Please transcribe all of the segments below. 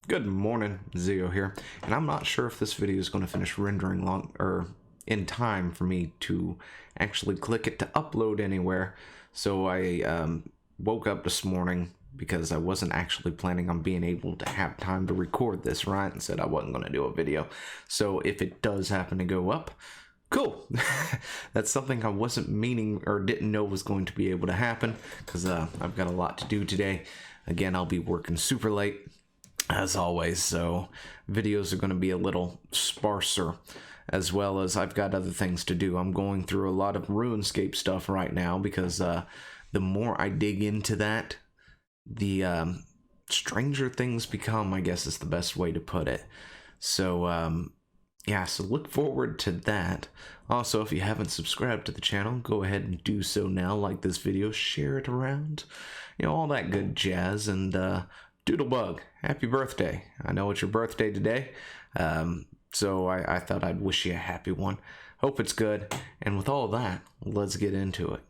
Good morning, Zio here, and I'm not sure if this video is going to finish rendering in time for me to actually click it to upload anywhere. So I woke up this morning because I wasn't actually planning on being able to have time to record this, right? And said I wasn't going to do a video. So if it does happen to go up, cool. That's something I wasn't meaning or didn't know was going to be able to happen because I've got a lot to do today. Again, I'll be working super late as always, so videos are going to be a little sparser, as well as I've got other things to do. I'm going through a lot of RuneScape stuff right now because the more I dig into that, the stranger things become, I guess is the best way to put it. So yeah, so look forward to that. Also, if you haven't subscribed to the channel, go ahead and do so now. Like this video, share it around, you know, all that good jazz. And Doodlebug, happy birthday. I know it's your birthday today, so I thought I'd wish you a happy one. Hope it's good. And with all that, let's get into it.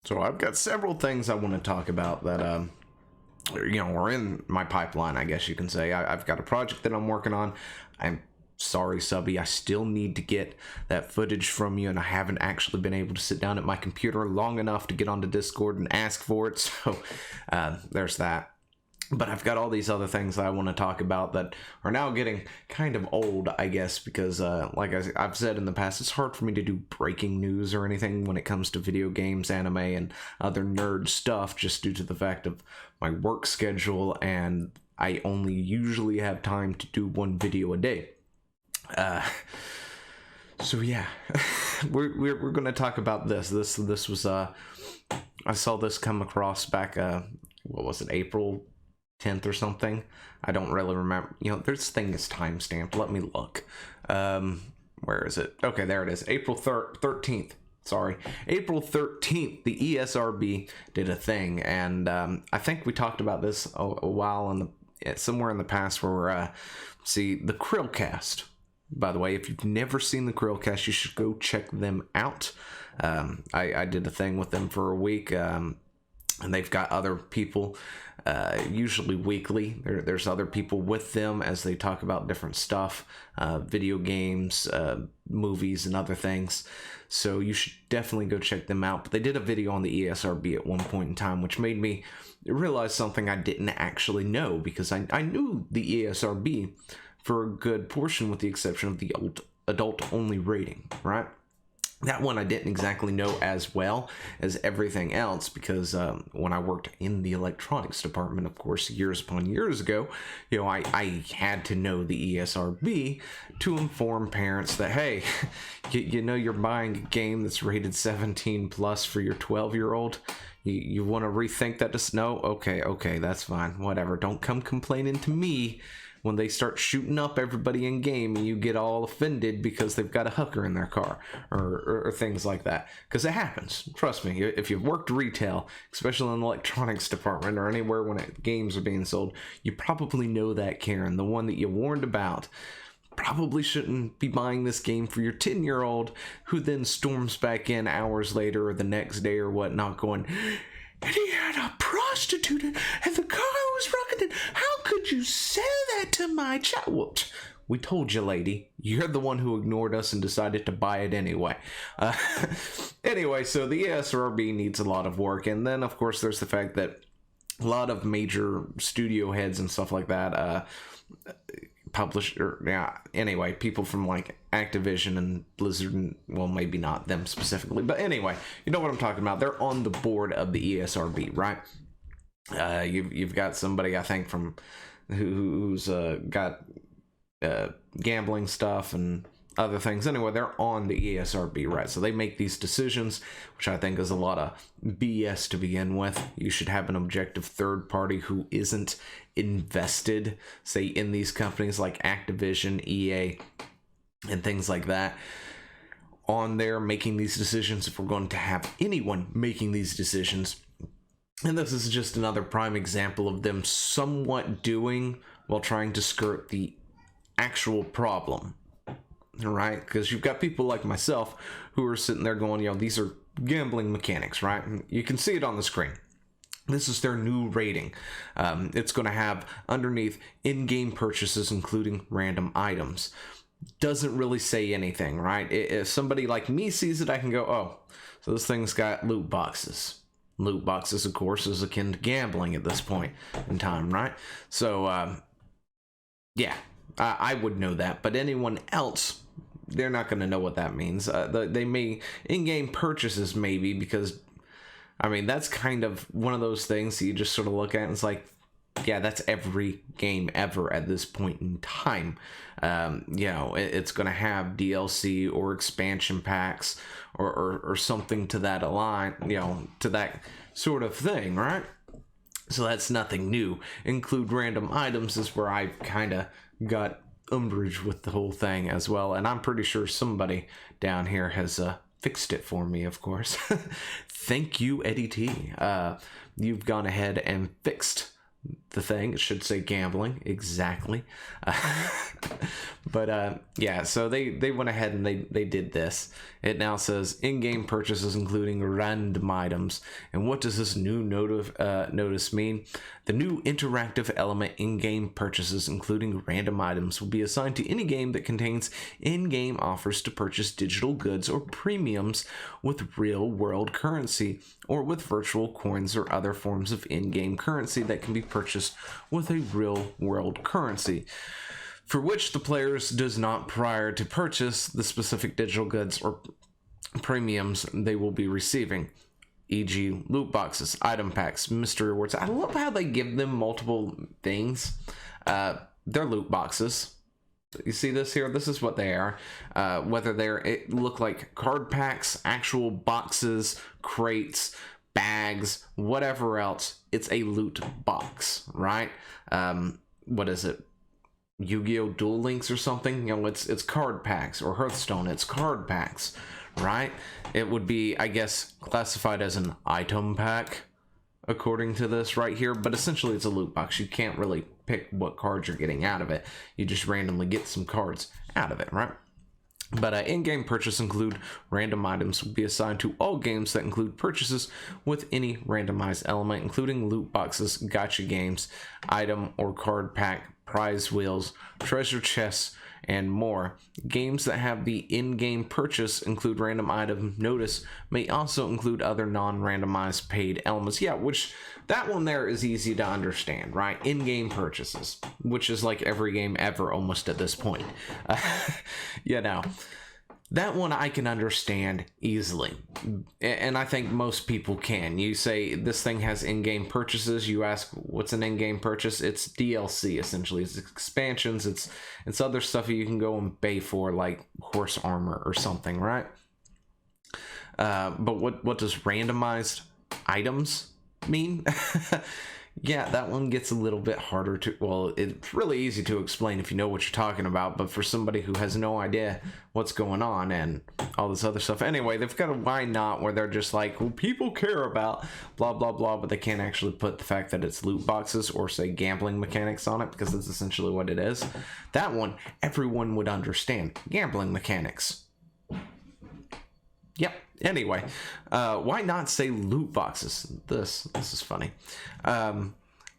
So I've got several things I want to talk about that you know, are in my pipeline, I guess you can say. I've got a project that I'm working on. I'm sorry, Subby, I still need to get that footage from you, and I haven't actually been able to sit down at my computer long enough to get onto Discord and ask for it, so there's that. But I've got all these other things that I want to talk about that are now getting kind of old, I guess, because like I've said in the past, it's hard for me to do breaking news or anything when it comes to video games, anime, and other nerd stuff, just due to the fact of my work schedule, and I only usually have time to do one video a day. So yeah, we're going to talk about this. This was I saw this come across back what was it, April 10th or something. I don't really remember. You know, this thing is timestamped. Let me look. Where is it? Okay, there it is. April 13th. Sorry, April 13th, the ESRB did a thing, and I think we talked about this a while in the somewhere in the past, where see the Krillcast. By the way, if you've never seen the Krillcast, you should go check them out. I did a thing with them for a week, and they've got other people, usually weekly. There's other people with them as they talk about different stuff, video games, movies, and other things. So you should definitely go check them out. But they did a video on the ESRB at one point in time, which made me realize something I didn't actually know, because I knew the ESRB for a good portion, with the exception of the adult-only rating, right? That one I didn't exactly know as well as everything else, because when I worked in the electronics department, of course, years upon years ago, you know, I had to know the ESRB to inform parents that, hey, you know, you're buying a game that's rated 17 plus for your 12-year-old. You want to rethink that? No? Okay, that's fine. Whatever. Don't come complaining to me when they start shooting up everybody in game and you get all offended because they've got a hooker in their car, or things like that. Because it happens. Trust me, if you've worked retail, especially in the electronics department or anywhere when games are being sold, you probably know that Karen, the one that you warned about. Probably shouldn't be buying this game for your 10-year-old, who then storms back in hours later or the next day or whatnot going, and he had a prostitute and the car was rocketed. How could you sell that to my child? Well, we told you, lady. You're the one who ignored us and decided to buy it anyway. Anyway, so the ESRB needs a lot of work. And then, of course, there's the fact that a lot of major studio heads and stuff like that anyway, people from like Activision and Blizzard, and well, maybe not them specifically, but anyway, you know what I'm talking about. They're on the board of the ESRB, right? You've got somebody, I think, from who's got gambling stuff and other things. Anyway, they're on the ESRB, right? So they make these decisions, which I think is a lot of BS to begin with. You should have an objective third party who isn't invested, say, in these companies like Activision, EA, and things like that, on there making these decisions, if we're going to have anyone making these decisions. And this is just another prime example of them somewhat doing while trying to skirt the actual problem, right? Because you've got people like myself who are sitting there going, you know, these are gambling mechanics, right? And you can see it on the screen. This is their new rating. It's going to have underneath in-game purchases, including random items. Doesn't really say anything, right? If somebody like me sees it, I can go, oh, so this thing's got loot boxes. Loot boxes, of course, is akin to gambling at this point in time, right? So, yeah, I would know that. But anyone else, they're not going to know what that means. They may, in-game purchases maybe, because I mean, that's kind of one of those things that you just sort of look at and it's like, yeah, that's every game ever at this point in time. You know, it's going to have DLC or expansion packs or something to that align, you know, to that sort of thing, right? So that's nothing new. Include random items is where I kind of got umbrage with the whole thing as well. And I'm pretty sure somebody down here has fixed it for me, of course. Thank you, Eddie T. You've gone ahead and fixed the thing. It should say gambling, exactly. But yeah, so they went ahead and they did this. It now says in-game purchases including random items. And what does this new notice mean? The new interactive element in-game purchases including random items will be assigned to any game that contains in-game offers to purchase digital goods or premiums with real-world currency or with virtual coins or other forms of in-game currency that can be purchased with a real-world currency, for which the players does not prior to purchase the specific digital goods or premiums they will be receiving, e.g. loot boxes, item packs, mystery rewards. I love how they give them multiple things. They're loot boxes. You see this here? This is what they are. Whether it look like card packs, actual boxes, crates, bags, whatever else, it's a loot box, right? What is it? Yu-Gi-Oh! Duel Links or something? You know, it's card packs, or Hearthstone, it's card packs, right? It would be, I guess, classified as an item pack, according to this right here, but essentially it's a loot box. You can't really pick what cards you're getting out of it. You just randomly get some cards out of it, right? But in-game purchase include random items will be assigned to all games that include purchases with any randomized element, including loot boxes, gacha games, item or card pack, prize wheels, treasure chests, and more. Games that have the in-game purchase include random item notice may also include other non-randomized paid elements. Yeah, which that one there is easy to understand, right? In-game purchases, which is like every game ever almost at this point. You know, that one I can understand easily, and I think most people can. You say this thing has in-game purchases, you ask what's an in-game purchase? It's DLC essentially. It's expansions, it's other stuff you can go and pay for, like horse armor or something, right? But what does randomized items mean? Yeah, that one gets a little bit harder to, well, it's really easy to explain if you know what you're talking about, but for somebody who has no idea what's going on and all this other stuff, anyway, they've got a why not where they're just like, well, people care about blah, blah, blah, but they can't actually put the fact that it's loot boxes or say gambling mechanics on it, because that's essentially what it is. That one, everyone would understand. Gambling mechanics. Yep. Anyway, why not say loot boxes? This is funny.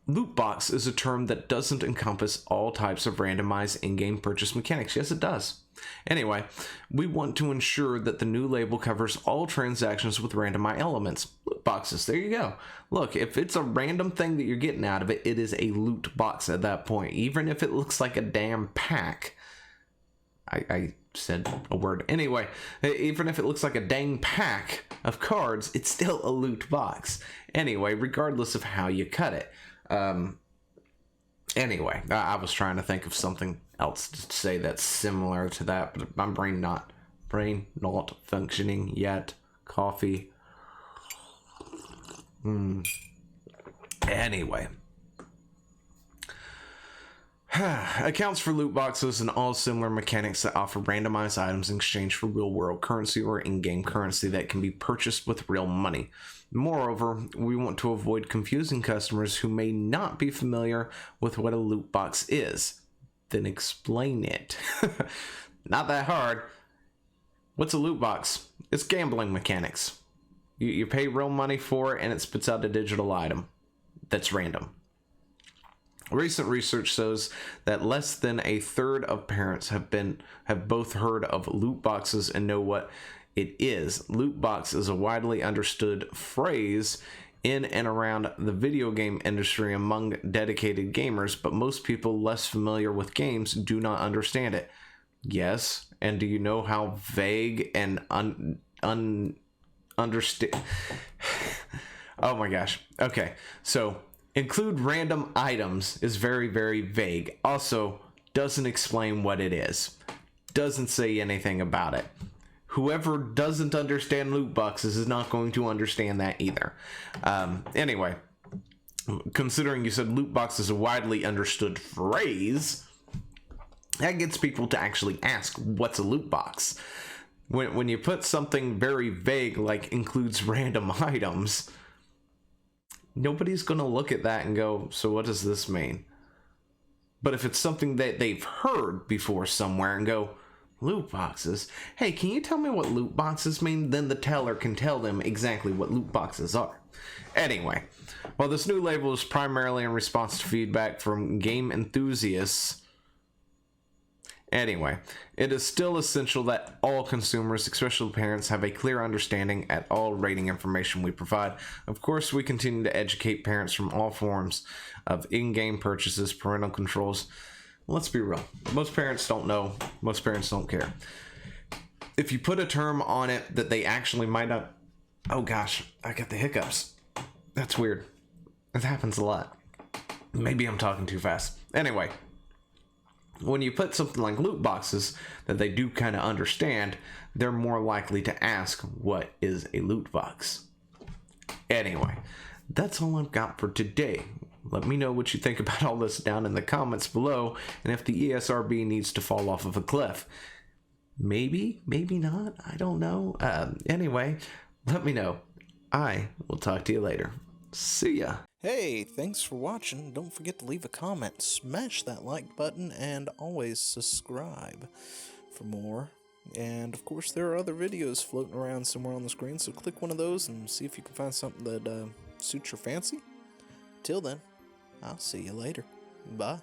Loot box is a term that doesn't encompass all types of randomized in-game purchase mechanics. Yes, it does. Anyway, we want to ensure that the new label covers all transactions with randomized elements. Loot boxes, there you go. Look, if it's a random thing that you're getting out of it, it is a loot box at that point. Even if it looks like a damn pack. I said a word. Anyway, even if it looks like a dang pack of cards, it's still a loot box. Anyway, regardless of how you cut it. Anyway, I was trying to think of something else to say that's similar to that, but my brain not functioning yet. Coffee. Anyway. Accounts for loot boxes and all similar mechanics that offer randomized items in exchange for real-world currency or in-game currency that can be purchased with real money. Moreover, we want to avoid confusing customers who may not be familiar with what a loot box is. Then explain it. Not that hard. What's a loot box? It's gambling mechanics. You pay real money for it and it spits out a digital item that's random. Recent research shows that less than a third of parents have both heard of loot boxes and know what it is. Loot box is a widely understood phrase in and around the video game industry among dedicated gamers, but most people less familiar with games do not understand it. Yes, and do you know how vague and understand? Oh my gosh. Okay, so include random items is very, very vague. Also, doesn't explain what it is. Doesn't say anything about it. Whoever doesn't understand loot boxes is not going to understand that either. Anyway, considering you said loot box is a widely understood phrase, that gets people to actually ask, what's a loot box? When you put something very vague, like includes random items, nobody's going to look at that and go, so what does this mean? But if it's something that they've heard before somewhere and go, loot boxes? Hey, can you tell me what loot boxes mean? Then the teller can tell them exactly what loot boxes are. Anyway, while this new label is primarily in response to feedback from game enthusiasts, it is still essential that all consumers, especially parents, have a clear understanding at all rating information we provide. Of course, we continue to educate parents from all forms of in-game purchases, parental controls. Let's be real. Most parents don't know. Most parents don't care. If you put a term on it that they actually might not... Oh gosh, I got the hiccups. That's weird. It happens a lot. Maybe I'm talking too fast. Anyway, when you put something like loot boxes that they do kind of understand, they're more likely to ask, what is a loot box? Anyway, that's all I've got for today. Let me know what you think about all this down in the comments below, and if the ESRB needs to fall off of a cliff. Maybe, maybe not, I don't know. Anyway, let me know. I will talk to you later. See ya. Hey, thanks for watching. Don't forget to leave a comment, smash that like button, and always subscribe for more. And of course, there are other videos floating around somewhere on the screen, so click one of those and see if you can find something that suits your fancy. Till then, I'll see you later. Bye.